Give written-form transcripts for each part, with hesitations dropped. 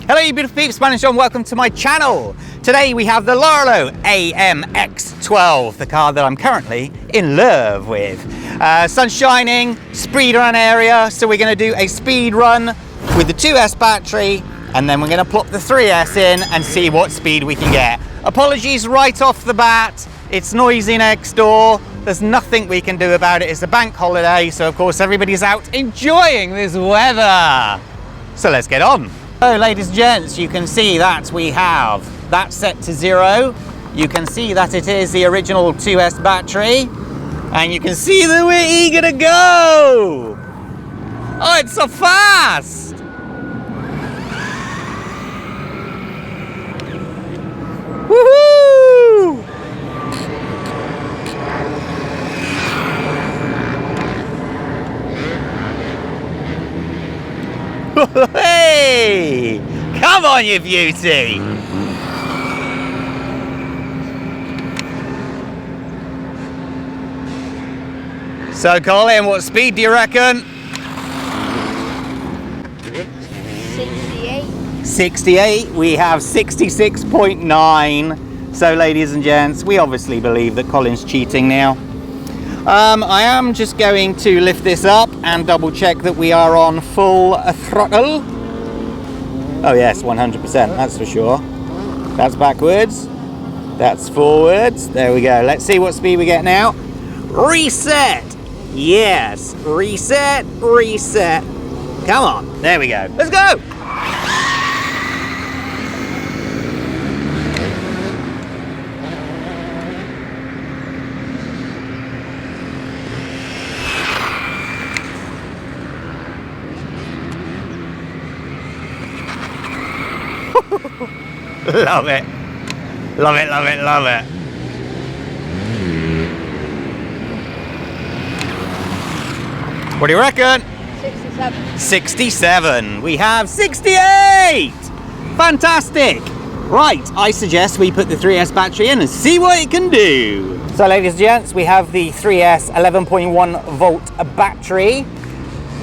Hello you beautiful peeps, my name's John, welcome to my channel. Today we have the Lauralo AMX12, the car that I'm currently in love with. Sun's shining, speed run area, so we're going to do a speed run with the 2S battery and then we're going to plop the 3S in and see what speed we can get. Apologies right off the bat, it's noisy next door, there's nothing we can do about it, it's a bank holiday, so of course everybody's out enjoying this weather. So let's get on. So ladies and gents, you can see that we have that set to 0. You can see that it is the original 2S battery. And you can see that we're eager to go. Oh, it's so fast. Woohoo! Hey! Come on, you beauty! So, Colin, what speed do you reckon? 68. 68. We have 66.9. So, ladies and gents, we obviously believe that Colin's cheating now. I am just going to lift this up and double check that we are on full throttle. Oh yes, 100%, that's for sure. That's backwards, that's forwards. There we go. Let's see what speed we get now. Reset. Yes, reset, reset. Come on, there we go. Let's go. Love it. Love it, love it, love it. What do you reckon? 67. 67. We have 68. Fantastic. Right, I suggest we put the 3S battery in and see what it can do. So ladies and gents, we have the 3S 11.1 volt battery.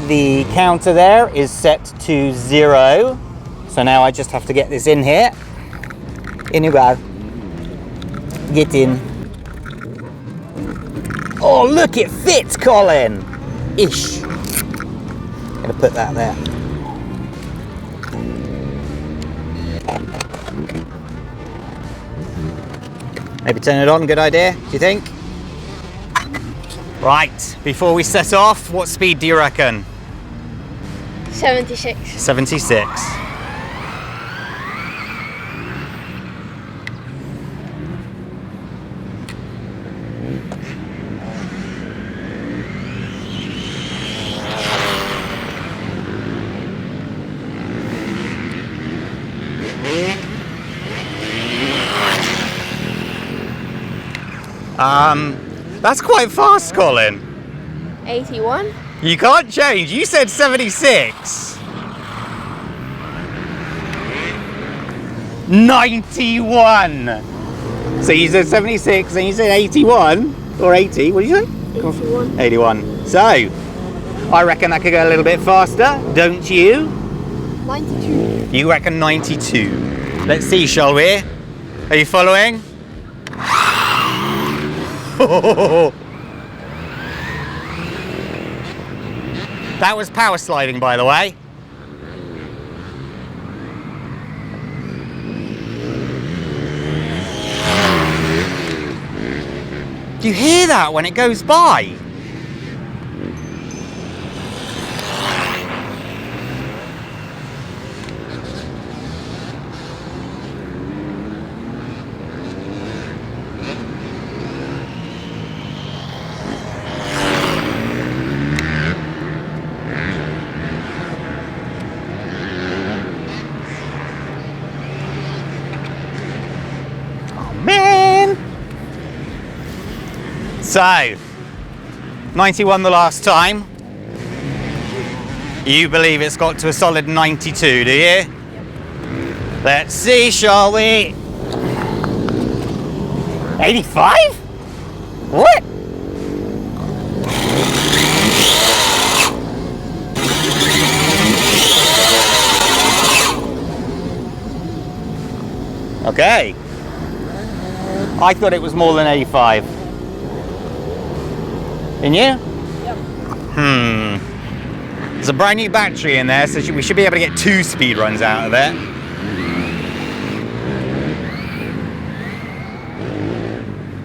The counter there is set to 0. So now I just have to get this in here. In you go. Get in. Oh, look, it fits, Colin. Ish. Gonna put that there. Maybe turn it on, good idea, do you think? Right, before we set off, what speed do you reckon? 76. 76. That's quite fast, Colin. 81. You can't change. You said 76. 91. So you said 76 and you said 81 or 80. What did you say? 81. 81. So I reckon that could go a little bit faster, don't you? 92. You reckon 92. Let's see, shall we? Are you following? That was power sliding, by the way. Do you hear that when it goes by? Man! So, 91 the last time. You believe it's got to a solid 92, do you? Yep. Let's see, shall we? 85? What? Okay. I thought it was more than 85. In you? Yep. There's a brand new battery in there, so we should be able to get 2 speed runs out of it.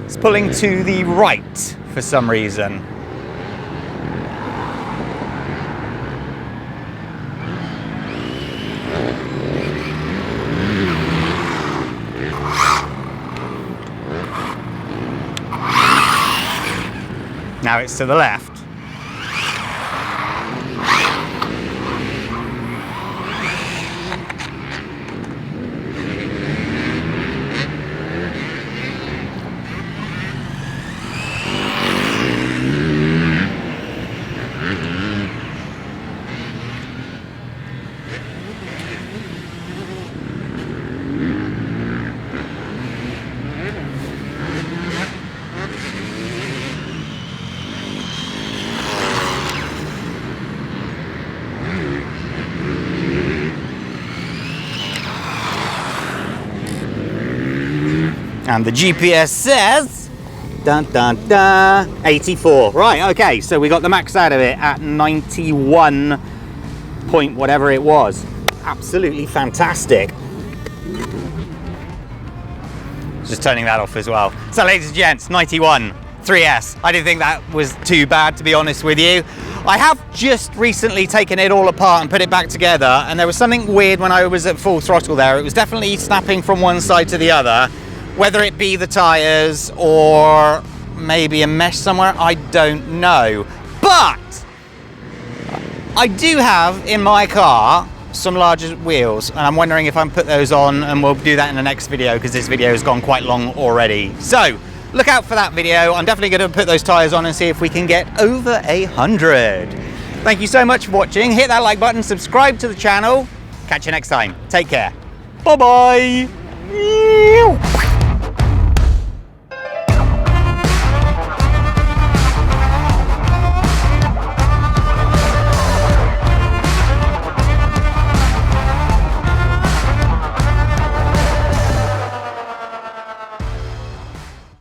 It's pulling to the right for some reason. Now it's to the left. And the GPS says, dun dun dun, 84. Right, okay, so we got the max out of it at 91 point whatever it was. Absolutely fantastic. Just turning that off as well. So ladies and gents, 91, 3S. I didn't think that was too bad, to be honest with you. I have just recently taken it all apart and put it back together, and there was something weird when I was at full throttle there. It was definitely snapping from one side to the other. Whether it be the tyres or maybe a mesh somewhere, I don't know. But I do have in my car some larger wheels, and I'm wondering if I can put those on, and we'll do that in the next video because this video has gone quite long already. So look out for that video. I'm definitely going to put those tyres on and see if we can get over 100. Thank you so much for watching. Hit that like button, subscribe to the channel. Catch you next time. Take care. Bye-bye.